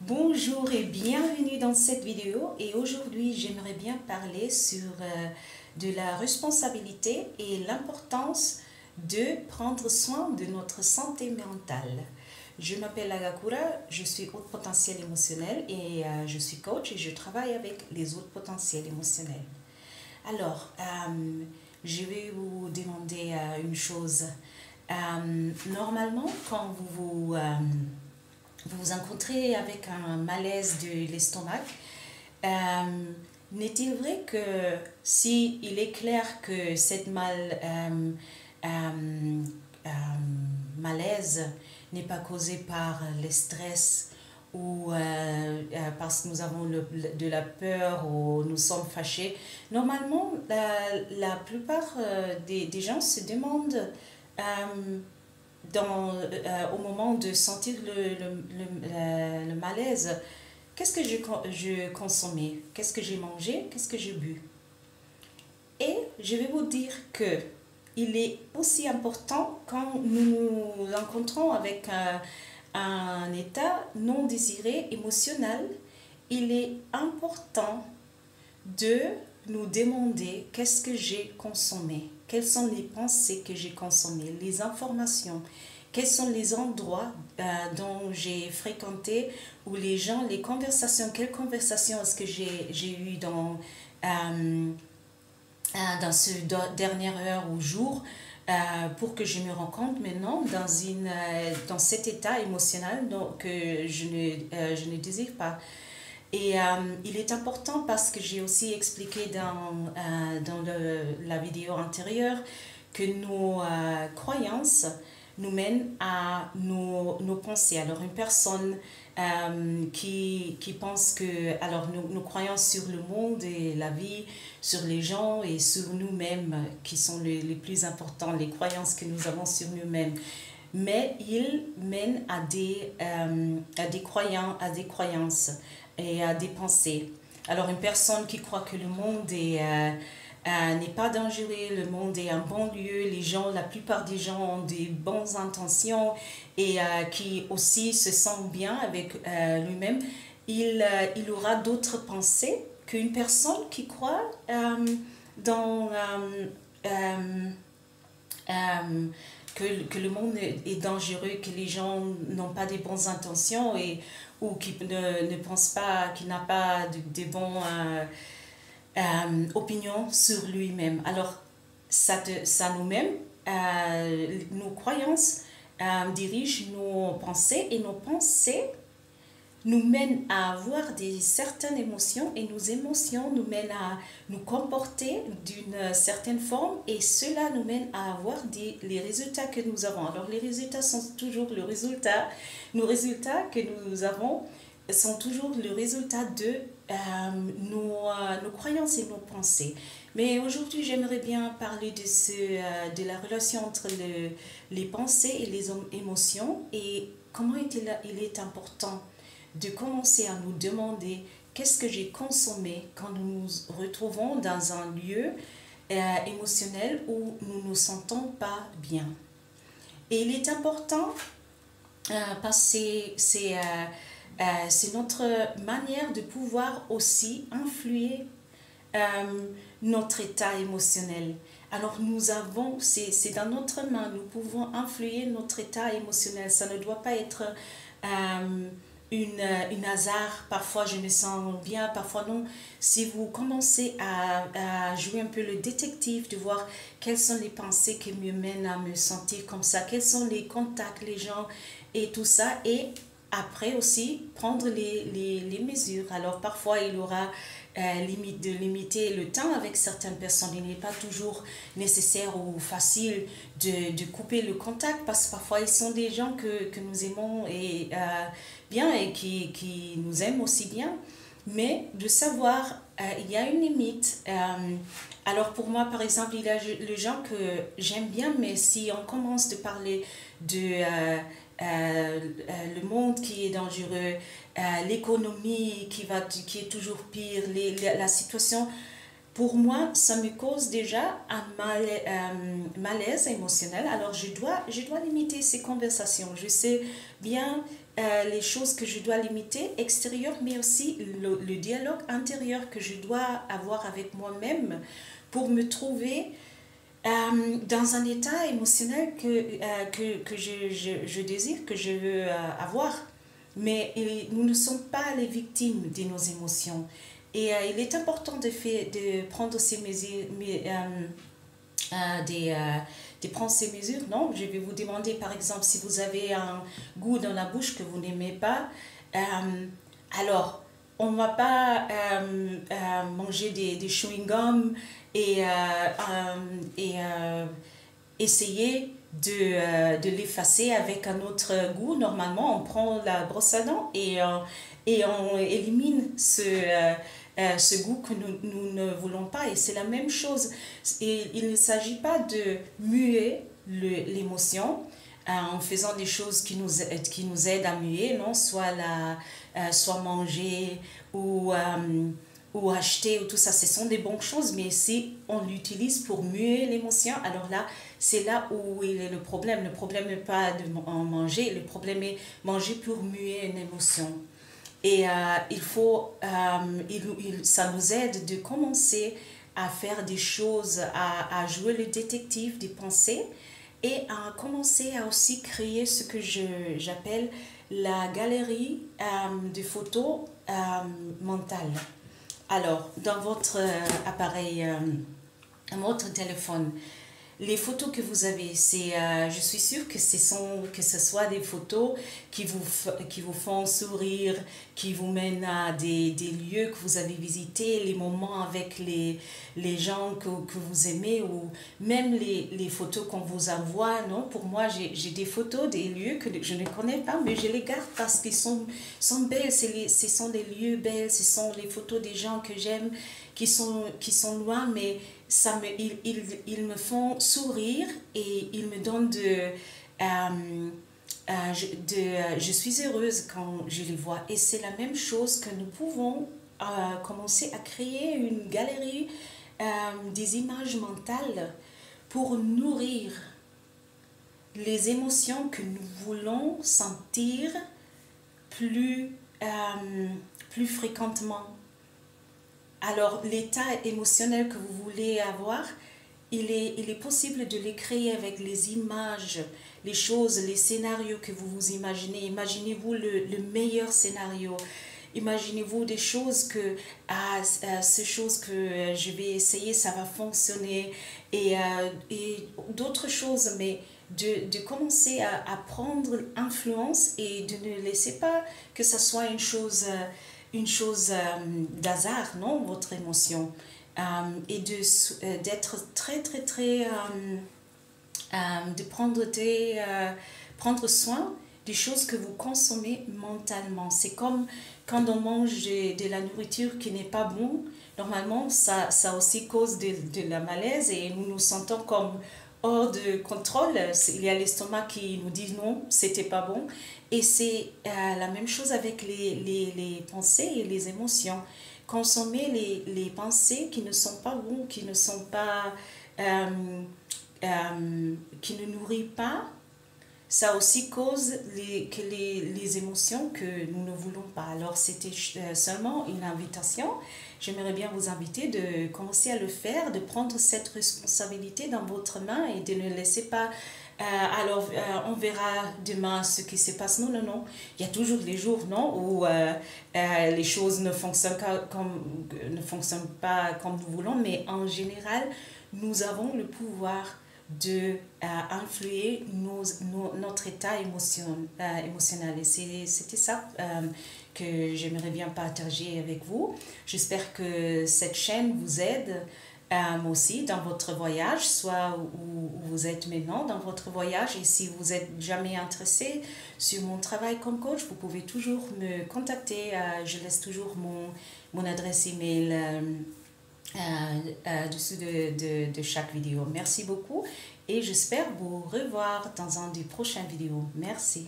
Bonjour et bienvenue dans cette vidéo et aujourd'hui j'aimerais bien parler sur de la responsabilité et l'importance de prendre soin de notre santé mentale. Je m'appelle Agakura, je suis haute potentiel émotionnel et je suis coach et je travaille avec les hautes potentiels émotionnels. Alors, je vais vous demander une chose. Normalement, quand vous vous rencontrez avec un malaise de l'estomac, euh, n'est-il vrai que si il est clair que cette euh, malaise n'est pas causé par le stress ou parce que nous avons de la peur ou nous sommes fâchés, normalement la plupart des gens se demandent au moment de sentir le malaise, qu'est-ce que je consommais, qu'est-ce que j'ai mangé, qu'est-ce que j'ai bu. Et je vais vous dire que il est aussi important quand nous nous rencontrons avec un état non désiré émotionnel, il est important de nous demander qu'est-ce que j'ai consommé, quelles sont les pensées que j'ai consommées, les informations, quels sont les endroits dont j'ai fréquenté, ou les gens, les conversations, quelles conversations est-ce que j'ai eues dans ce dernière heure ou jour pour que je me rende compte maintenant dans cet état émotionnel que je ne désire pas. Et il est important parce que j'ai aussi expliqué dans la vidéo antérieure que nos croyances nous mènent à nos pensées. Alors une personne qui pense que alors nos croyances sur le monde et la vie, sur les gens et sur nous-mêmes qui sont les plus importants, les croyances que nous avons sur nous-mêmes, mais il mène à des croyances et à des pensées. Alors une personne qui croit que le monde n'est pas dangereux, le monde est un bon lieu, les gens, la plupart des gens ont des bonnes intentions et qui aussi se sent bien avec lui-même, il aura d'autres pensées qu'une personne qui croit dans que le monde est dangereux, que les gens n'ont pas des bonnes intentions ou qui ne pense pas, qui n'a pas de bonnes opinions sur lui-même. Alors, ça nous-mêmes, nos croyances dirigent nos pensées et nos pensées nous mènent à avoir certaines émotions et nos émotions nous mènent à nous comporter d'une certaine forme et cela nous mène à avoir les résultats que nous avons. Alors les résultats sont toujours le résultat, nos résultats que nous avons sont toujours le résultat de nos croyances et nos pensées. Mais aujourd'hui, j'aimerais bien parler de la relation entre les pensées et les émotions et comment il est important de commencer à nous demander qu'est-ce que j'ai consommé quand nous nous retrouvons dans un lieu émotionnel où nous ne nous sentons pas bien. Et il est important parce que c'est notre manière de pouvoir aussi influer notre état émotionnel. Alors c'est dans notre main, nous pouvons influer notre état émotionnel. Ça ne doit pas être une hasard, parfois je me sens bien, parfois non. Si vous commencez à jouer un peu le détective, de voir quelles sont les pensées qui me mènent à me sentir comme ça, quels sont les contacts, les gens et tout ça, et après aussi prendre les mesures. Alors parfois il aura de limiter le temps avec certaines personnes. Il n'est pas toujours nécessaire ou facile de couper le contact parce que parfois ils sont des gens que nous aimons et bien et qui nous aiment aussi bien. Mais de savoir, il y a une limite. Alors pour moi, par exemple, il y a les gens que j'aime bien, mais si on commence de parler de le monde qui est dangereux, l'économie qui est toujours pire, la situation, pour moi, ça me cause déjà un malaise émotionnel. Alors je dois limiter ces conversations. Je sais bien les choses que je dois limiter extérieures, mais aussi le dialogue intérieur que je dois avoir avec moi-même pour me trouver dans un état émotionnel que je désire, que je veux avoir. Mais nous ne sommes pas les victimes de nos émotions. Et il est important de prendre ces mesures, de prendre ces mesures. Non, je vais vous demander, par exemple, si vous avez un goût dans la bouche que vous n'aimez pas, alors on ne va pas manger des chewing-gums et essayer de l'effacer avec un autre goût. Normalement, on prend la brosse à dents et on élimine ce goût que nous ne voulons pas. Et c'est la même chose. Et il ne s'agit pas de muer l'émotion en faisant des choses qui nous aident à muer, non? Soit manger ou acheter ou tout ça, ce sont des bonnes choses, mais si on l'utilise pour muer l'émotion, alors là, c'est là où il est le problème. Le problème n'est pas de manger, le problème est manger pour muer une émotion. Et ça nous aide de commencer à faire des choses, à jouer le détective des pensées et à commencer à aussi créer ce que j'appelle la galerie de photos mentales. Alors, dans votre appareil, votre téléphone, les photos que vous avez, je suis sûre que ce soit des photos qui vous font sourire, qui vous mènent à des lieux que vous avez visités, les moments avec les gens que vous aimez, ou même les photos qu'on vous envoie. Non? Pour moi, j'ai des photos des lieux que je ne connais pas, mais je les garde parce qu'ils sont belles. Ce sont des lieux belles, ce sont les photos des gens que j'aime, qui sont loin, mais ils me font sourire et ils me donnent je suis heureuse quand je les vois. Et c'est la même chose que nous pouvons commencer à créer une galerie des images mentales pour nourrir les émotions que nous voulons sentir plus fréquemment. Alors, l'état émotionnel que vous voulez avoir, il est possible de les créer avec les images, les choses, les scénarios que vous vous imaginez. Imaginez-vous le meilleur scénario. Imaginez-vous des choses ces choses que je vais essayer, ça va fonctionner. Et d'autres choses, mais de commencer à prendre influence et de ne laisser pas que ça soit une chose d'hasard, non, votre émotion, et d'être très très très de prendre soin des choses que vous consommez mentalement. C'est comme quand on mange de la nourriture qui n'est pas bon, normalement ça aussi cause de la malaise et nous nous sentons comme hors de contrôle. Il y a l'estomac qui nous dit non, c'était pas bon. Et c'est la même chose avec les pensées et les émotions. Consommer les pensées qui ne sont pas bonnes, qui ne sont pas qui ne nourrit pas, ça aussi cause les émotions que nous ne voulons pas. Alors c'était seulement une invitation. J'aimerais bien vous inviter de commencer à le faire, de prendre cette responsabilité dans votre main et de ne laisser pas on verra demain ce qui se passe. Non, non, non. Il y a toujours les jours, non, où les choses ne fonctionnent pas comme nous voulons, mais en général, nous avons le pouvoir de influer notre état émotionnel. Et c'était ça que j'aimerais bien partager avec vous. J'espère que cette chaîne vous aide moi aussi dans votre voyage, soit où vous êtes maintenant dans votre voyage. Et si vous êtes jamais intéressé sur mon travail comme coach, vous pouvez toujours me contacter. Je laisse toujours mon adresse email dessous de chaque vidéo. Merci beaucoup et j'espère vous revoir dans un des prochaines vidéos. Merci.